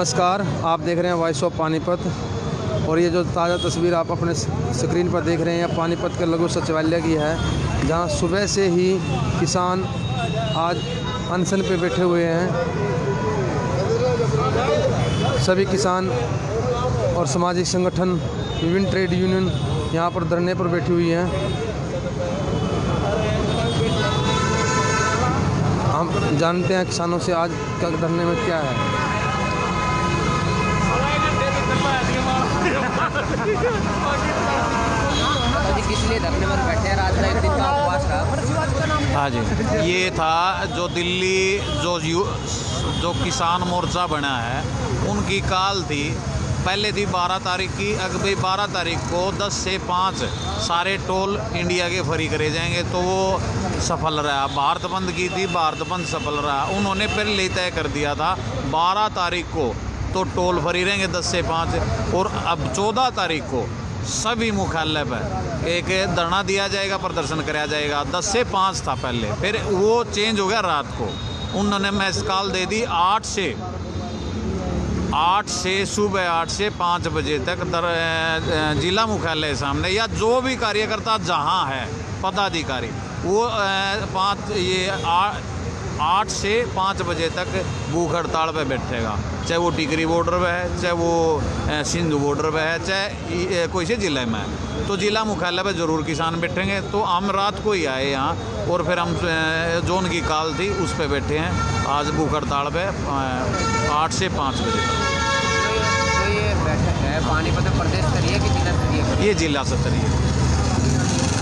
नमस्कार, आप देख रहे हैं वॉइस ऑफ पानीपत। और ये जो ताज़ा तस्वीर आप अपने स्क्रीन पर देख रहे हैं, पानीपत के लघु सचिवालय की है, जहां सुबह से ही किसान आज अनशन पे बैठे हुए हैं। सभी किसान और सामाजिक संगठन, विभिन्न ट्रेड यूनियन यहां पर धरने पर बैठी हुई हैं। हम जानते हैं किसानों से आज का धरने में क्या है। किस लिए धरने पर बैठे हैं? रात का एक दिन का उपवास रहा। हाँ जी, ये था जो दिल्ली जो किसान मोर्चा बना है, उनकी काल थी। पहले थी 12 तारीख की, अगले 12 तारीख को 10 से 5 सारे टोल इंडिया के फ्री करे जाएंगे, तो वो सफल रहा। भारत बंद की थी, भारत बंद सफल रहा। उन्होंने पहले तय कर दिया था 12 तारीख को तो टोल फ्री रहेंगे 10 से 5, और अब 14 तारीख को सभी मुख्यालय पर एक धरना दिया जाएगा, प्रदर्शन कराया जाएगा। 10 से 5 था पहले, फिर वो चेंज हो गया रात को। उन्होंने मैसेज कॉल दे दी 8 से सुबह 8 से 5 बजे तक जिला मुख्यालय सामने, या जो भी कार्यकर्ता जहां है पदाधिकारी, वो 8 से 5 बजे तक भूख हड़ताल पर बैठेगा। चाहे वो टिकरी बॉर्डर पर है, चाहे वो सिंधु बॉर्डर पर है, चाहे कोई से जिले में है, तो जिला मुख्यालय पर ज़रूर किसान बैठेंगे। तो हम रात को ही आए यहाँ, और फिर हम जोन की कॉल थी उस पर बैठे हैं आज भूख हड़ताल पे 8 से 5 बजे तक। तो ये बैठक है पानीपत प्रदेश स्तरीय कि जिला स्तरीय? ये जिला स्तरीय,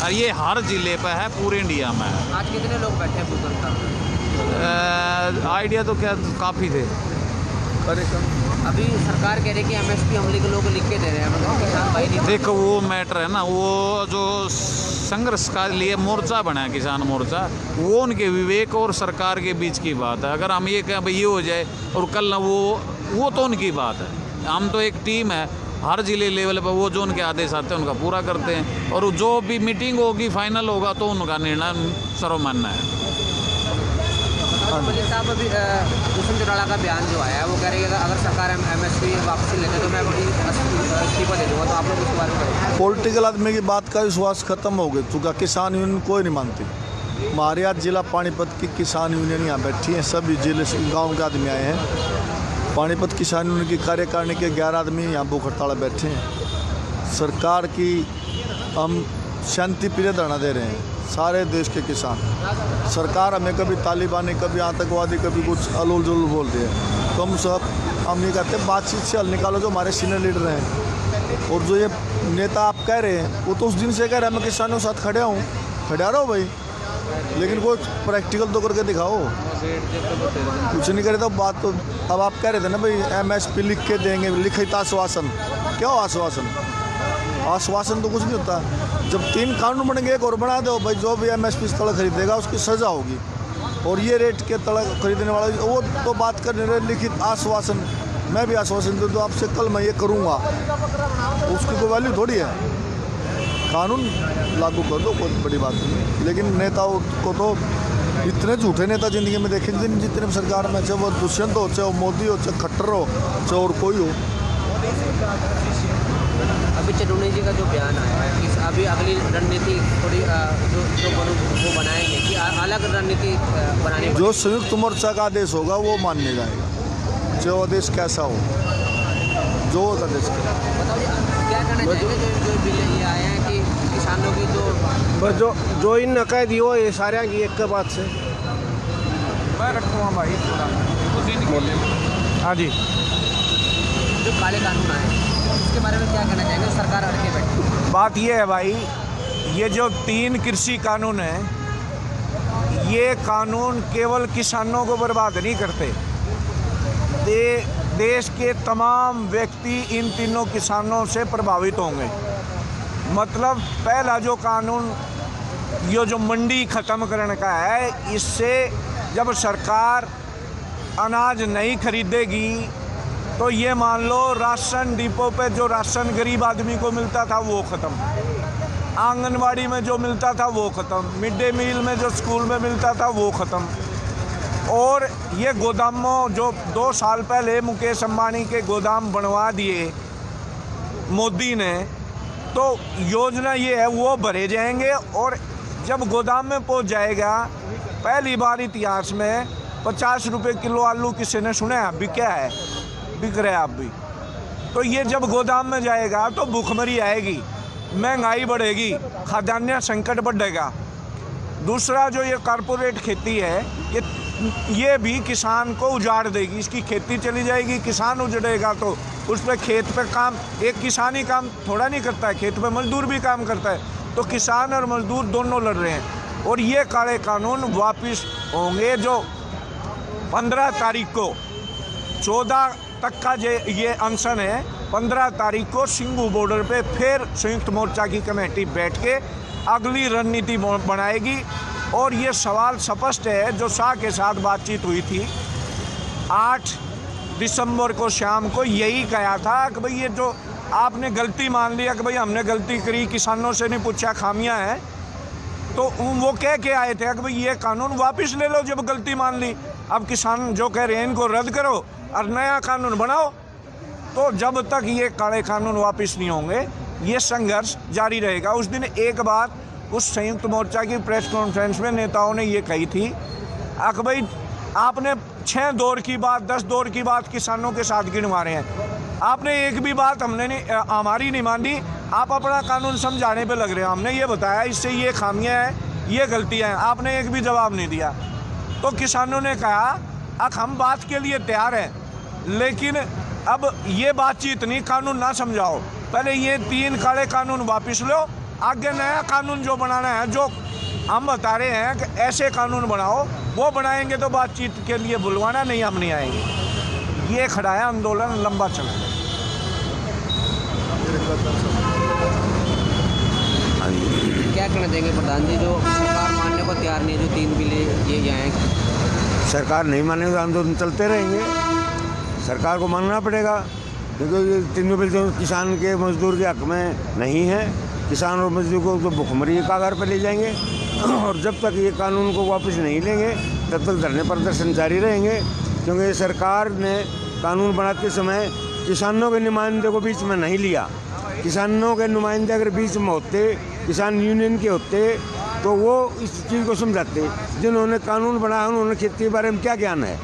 और ये हर जिले पर है, पूरे इंडिया में है। आज कितने लोग बैठे हैं भूख हड़ताल पर? आइडिया तो क्या काफ़ी थे। अभी सरकार कह रही है कि MSP हम लोग लिख के दे रहे हैं, मतलब किसान भाई नहीं। देखो वो मैटर है ना, वो जो संघर्ष का लिए मोर्चा बना है किसान मोर्चा, वो उनके विवेक और सरकार के बीच की बात है। अगर हम ये कहें भाई ये हो जाए और कल ना वो तो उनकी बात है। हम तो एक टीम है, हर जिले लेवल पर वो जो उनके आदेश आते हैं उनका पूरा करते हैं, और जो भी मीटिंग होगी फाइनल होगा तो उनका निर्णय सर्वमान्य है। साहब अभी दुष्यंत चौटाला का बयान जो आया है, वो कह रही है कि अगर सरकार MSP वापसी लेते तो मैं इस्तीफा दे दूँगा, तो आप लोग इस बारे में? पॉलिटिकल आदमी की बात का विश्वास खत्म हो गया, चूँकि किसान यूनियन कोई नहीं मानती। हमारे आज जिला पानीपत की किसान यूनियन यहाँ बैठी है, सभी जिले से गाँव के आदमी आए हैं। पानीपत किसान यूनियन की कार्यकारिणी के 11 आदमी यहाँ भूख हड़ताल बैठे हैं। सरकार की हम शांति प्रिय धरना दे रहे हैं, सारे देश के किसान। सरकार हमें कभी तालिबानी, कभी आतंकवादी, कभी कुछ अलोल जुलूल बोलते हैं, तो हम ये कहते हैं बातचीत से हल निकालो जो हमारे सीनियर लीडर हैं। और जो ये नेता आप कह रहे हैं, वो तो उस दिन से कह रहे हैं मैं किसानों के साथ खड़ा रहो भाई, लेकिन कोई प्रैक्टिकल तो करके दिखाओ। कुछ नहीं करे तो बात तो अब आप कह रहे थे ना भाई MSP लिख के देंगे, लिखित आश्वासन। क्या हो आश्वासन? आश्वासन तो कुछ नहीं होता। जब 3 कानून बनेंगे, एक और बना दो भाई, जो भी MSP तड़ खरीदेगा उसकी सज़ा होगी, और ये रेट के तड़ खरीदने वाला वो तो बात करने रहे लिखित आश्वासन। मैं भी आश्वासन दे दूँ आपसे, कल मैं ये करूँगा, उसकी कोई वैल्यू थोड़ी है। कानून लागू कर दो, कोई बड़ी बात नहीं। लेकिन नेताओं को तो इतने झूठे नेता ज़िंदगी में देखे जितने भी सरकार में, चाहे वो दुष्यंत हो, चाहे वो मोदी हो, चाहे खट्टर हो, चाहे और कोई हो। अभी चटर्जी जी का जो बयान आया है कि अभी अगली रणनीति थोड़ी वो बनाएंगे कि अलग रणनीति बनाने, जो संयुक्त मोर्चा का आदेश होगा वो मान्य जाएगा, जो आदेश कैसा हो, जो आदेश। बताओ क्या कहना चाहेंगे जो बिल ये आए हैं कि किसानों की बस जो इन कह दियो ये सारे की एक बात से मैं रखूँगा भाई। हाँ जी, जो काले कानून आए उसके बारे में क्या कहना चाहेंगे? सरकार अड़के बैठी। बात ये है भाई, ये जो 3 कृषि कानून हैं, ये कानून केवल किसानों को बर्बाद नहीं करते, देश के तमाम व्यक्ति इन तीनों किसानों से प्रभावित होंगे। मतलब पहला जो कानून ये जो मंडी ख़त्म करने का है, इससे जब सरकार अनाज नहीं खरीदेगी तो ये मान लो राशन डिपो पे जो राशन गरीब आदमी को मिलता था वो ख़त्म, आंगनवाड़ी में जो मिलता था वो ख़त्म, मिड डे मील में जो स्कूल में मिलता था वो ख़त्म। और ये गोदामों जो 2 साल पहले मुकेश अंबानी के गोदाम बनवा दिए मोदी ने, तो योजना ये है वो भरे जाएंगे और जब गोदाम में पहुंच जाएगा, पहली बार इतिहास में 50 रुपये किलो आलू किसी ने सुना है? बिका है, बिक रहा है आप भी। तो ये जब गोदाम में जाएगा तो भूखमरी आएगी, महंगाई बढ़ेगी, खाद्यान्न संकट बढ़ेगा। दूसरा जो ये कॉरपोरेट खेती है, ये भी किसान को उजाड़ देगी। इसकी खेती चली जाएगी, किसान उजड़ेगा तो उस पर खेत पे काम, एक किसान ही काम थोड़ा नहीं करता है, खेत पे मजदूर भी काम करता है। तो किसान और मजदूर दोनों लड़ रहे हैं और ये काले कानून वापस होंगे जो 15 तारीख को, 14 तक का ये अनशन है। 15 तारीख को सिंघू बॉर्डर पे फिर संयुक्त मोर्चा की कमेटी बैठ के अगली रणनीति बनाएगी। और ये सवाल स्पष्ट है, जो शाह के साथ बातचीत हुई थी 8 दिसंबर को शाम को, यही कहा था कि भाई ये जो आपने गलती मान लिया कि भाई हमने गलती करी, किसानों से नहीं पूछा, खामियां हैं, तो वो कह के आए थे कि भाई ये कानून वापस ले लो जब गलती मान ली। अब किसान जो कह रहे हैं इनको रद्द करो और नया कानून बनाओ। तो जब तक ये काले कानून वापस नहीं होंगे, ये संघर्ष जारी रहेगा। उस दिन एक बात उस संयुक्त मोर्चा की प्रेस कॉन्फ्रेंस में नेताओं ने ये कही थी कि भाई आपने 6 दौर की बात, 10 दौर की बात किसानों के साथ गिनवा रहे हैं, आपने एक भी बात हमारी नहीं मानी, आप अपना कानून समझाने पे लग रहे हैं। हमने ये बताया इससे ये खामियां हैं, ये गलतियां हैं, आपने एक भी जवाब नहीं दिया। तो किसानों ने कहा अब हम बात के लिए तैयार हैं, लेकिन अब ये बातचीत नहीं, कानून ना समझाओ, पहले ये 3 काले कानून वापस लो, आगे नया कानून जो बनाना है, जो हम बता रहे हैं कि ऐसे कानून बनाओ, वो बनाएंगे तो बातचीत के लिए बुलवाना, नहीं हम नहीं आएंगे। ये खड़ा है आंदोलन, लंबा चला। क्या कहना चाहेंगे प्रधान जी, जो सरकार मानने को तैयार नहीं है, जो 3 बिल ये जाएँ? सरकार नहीं मानेगी तो आंदोलन चलते रहेंगे। सरकार को मानना पड़ेगा, क्योंकि ये 3 बिल जो किसान के मजदूर के हक में नहीं है। किसान और मजदूर को तो भुखमरी के कागार पर ले जाएंगे और जब तक ये कानून को वापस नहीं लेंगे तब तक धरने प्रदर्शन जारी रहेंगे। क्योंकि सरकार ने कानून बनाते समय किसानों के नुमाइंदे को बीच में नहीं लिया। किसानों के नुमाइंदे अगर बीच में होते, किसान यूनियन के होते, तो वो इस चीज़ को समझाते। जिन्होंने कानून बनाया उन्होंने खेती के बारे में क्या ज्ञान है,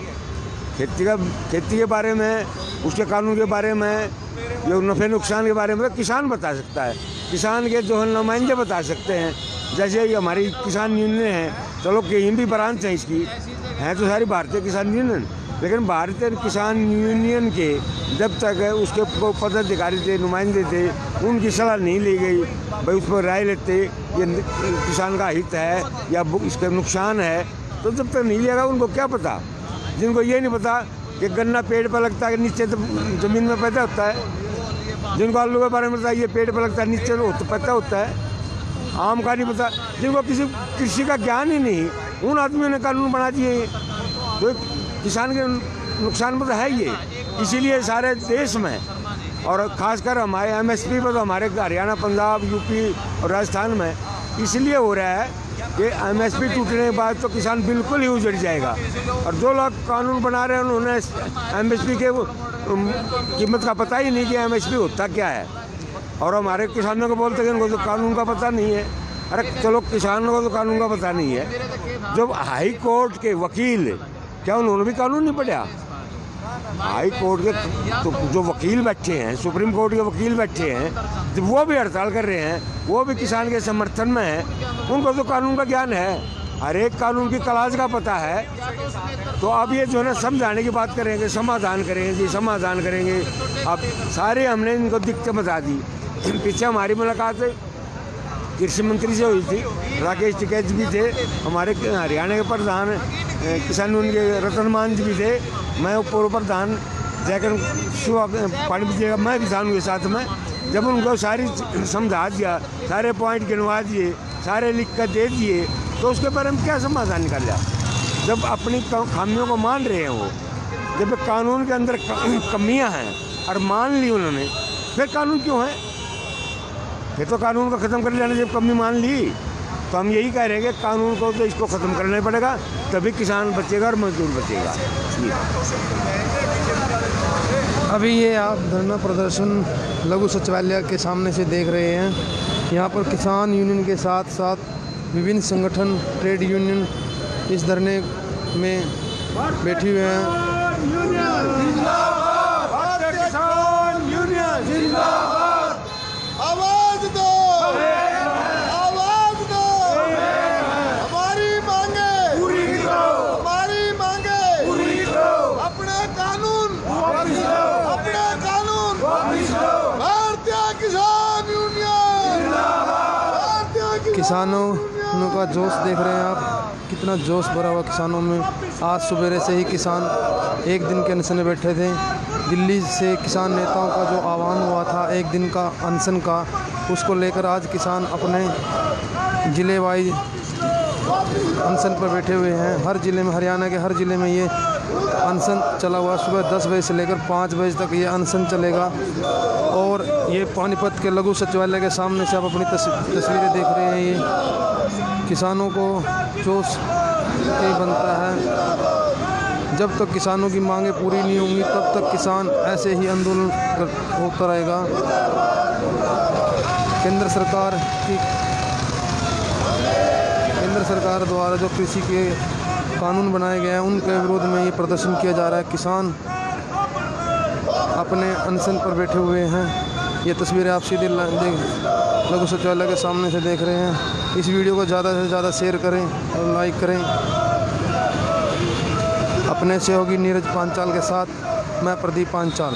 खेती के बारे में, उसके कानून के बारे में, जो नफ़े नुकसान के बारे में तो किसान बता सकता है, किसान के जो नुमाइंदे बता सकते हैं। जैसे ही हमारी किसान यूनियन है, चलो कहीं भी ब्रांच है इसकी, है तो सारी भारतीय किसान यूनियन, लेकिन भारतीय किसान यूनियन के जब तक उसके पदाधिकारी थे, नुमाइंदे थे, उनकी सलाह नहीं ली गई, भाई उस पर राय लेते ये किसान का हित है या इसका नुकसान है, तो जब तक नहीं लिया उनको क्या पता। जिनको ये नहीं पता कि गन्ना पेड़ पर लगता है, नीचे तो ज़मीन में पैदा होता है। जिनको आलू के बारे में पता ये पेड़ पर लगता है, नीचे तो पैदा होता है। आम का नहीं पता, जिनको किसी कृषि का ज्ञान ही नहीं, उन आदमियों ने कानून बना दिए। तो किसान के नुकसान में तो है ये, इसीलिए सारे देश में और ख़ासकर हमारे MSP पर तो हमारे हरियाणा, पंजाब, यूपी और राजस्थान में इसलिए हो रहा है कि MSP टूटने के बाद तो किसान बिल्कुल ही उजड़ जाएगा। और जो लोग कानून बना रहे हैं उन्होंने MSP के कीमत का पता ही नहीं कि MSP होता क्या है। और हमारे किसानों को बोलते हैं उनको तो कानून का पता नहीं है। अरे चलो किसानों को तो कानून का पता नहीं है, जब हाई कोर्ट के वकील, क्या उन्होंने भी कानून नहीं पढ़ा? हाई कोर्ट के तो जो वकील बैठे हैं, सुप्रीम कोर्ट के वकील बैठे हैं, जब वो भी हड़ताल कर रहे हैं, वो भी किसान के समर्थन में हैं, उनको तो कानून का ज्ञान है, हर एक कानून की क्लास का पता है। तो अब ये जो है ना समझाने की बात करेंगे, समाधान करेंगे जी, समाधान करेंगे। अब सारे हमने इनको दिक्कत बता दी। पीछे हमारी मुलाकात कृषि मंत्री से हुई थी, राकेश टिकैत भी थे, हमारे हरियाणा के प्रधान किसान यूनियन के रतन मान जी भी थे, मैं पूर्व प्रधान जयकरण पानी जी का मैं किसान के साथ में। जब उनको सारी समझा दिया, सारे पॉइंट गिनवा दिए, सारे लिख कर दे दिए, तो उसके बारे में क्या समाधान निकाला? जब अपनी खामियों को मान रहे हैं वो, जब कानून के अंदर कमियां हैं और मान ली उन्होंने, फिर कानून क्यों है? फिर तो कानून को ख़त्म कर लेना जब कमी मान ली। तो हम यही कह रहे हैं कि कानून को तो इसको ख़त्म करना ही पड़ेगा, तभी किसान बचेगा और मजदूर बचेगा। अभी ये आप धरना प्रदर्शन लघु सचिवालय के सामने से देख रहे हैं। यहाँ पर किसान यूनियन के साथ साथ विभिन्न संगठन, ट्रेड यूनियन इस धरने में बैठे हुए हैं। आवाज दो, आवाज दो, हमारी मांगे पूरी करो, हमारी मांगे पूरी करो, अपने कानून वापस लो, अपने कानून वापस लो, भारतीय किसान यूनियन जिंदाबाद, भारतीय किसानों का जोश देख रहे हैं आप, कितना जोश भरा हुआ किसानों में। आज सुबह से ही किसान एक दिन के अनशन में बैठे थे। दिल्ली से किसान नेताओं का जो आह्वान हुआ था एक दिन का अनशन का, उसको लेकर आज किसान अपने ज़िले वाइज अनशन पर बैठे हुए हैं। हर ज़िले में, हरियाणा के हर ज़िले में ये अनशन चला हुआ। सुबह 10 बजे से लेकर 5 बजे तक ये अनशन चलेगा। और ये पानीपत के लघु सचिवालय के सामने से आप अपनी तस्वीरें देख रहे हैं। ये किसानों को जोश यही बनता है। जब तक किसानों की मांगें पूरी नहीं होंगी तब तक किसान ऐसे ही आंदोलन होता रहेगा। केंद्र सरकार द्वारा जो कृषि के कानून बनाए गए हैं उनके विरोध में ये प्रदर्शन किया जा रहा है। किसान अपने अनशन पर बैठे हुए हैं। ये तस्वीरें आप सीधे लघु सचिवालय के सामने से देख रहे हैं। इस वीडियो को ज़्यादा से ज़्यादा शेयर करें और लाइक करें। अपने सहयोगी नीरज पांचाल के साथ मैं प्रदीप पांचाल।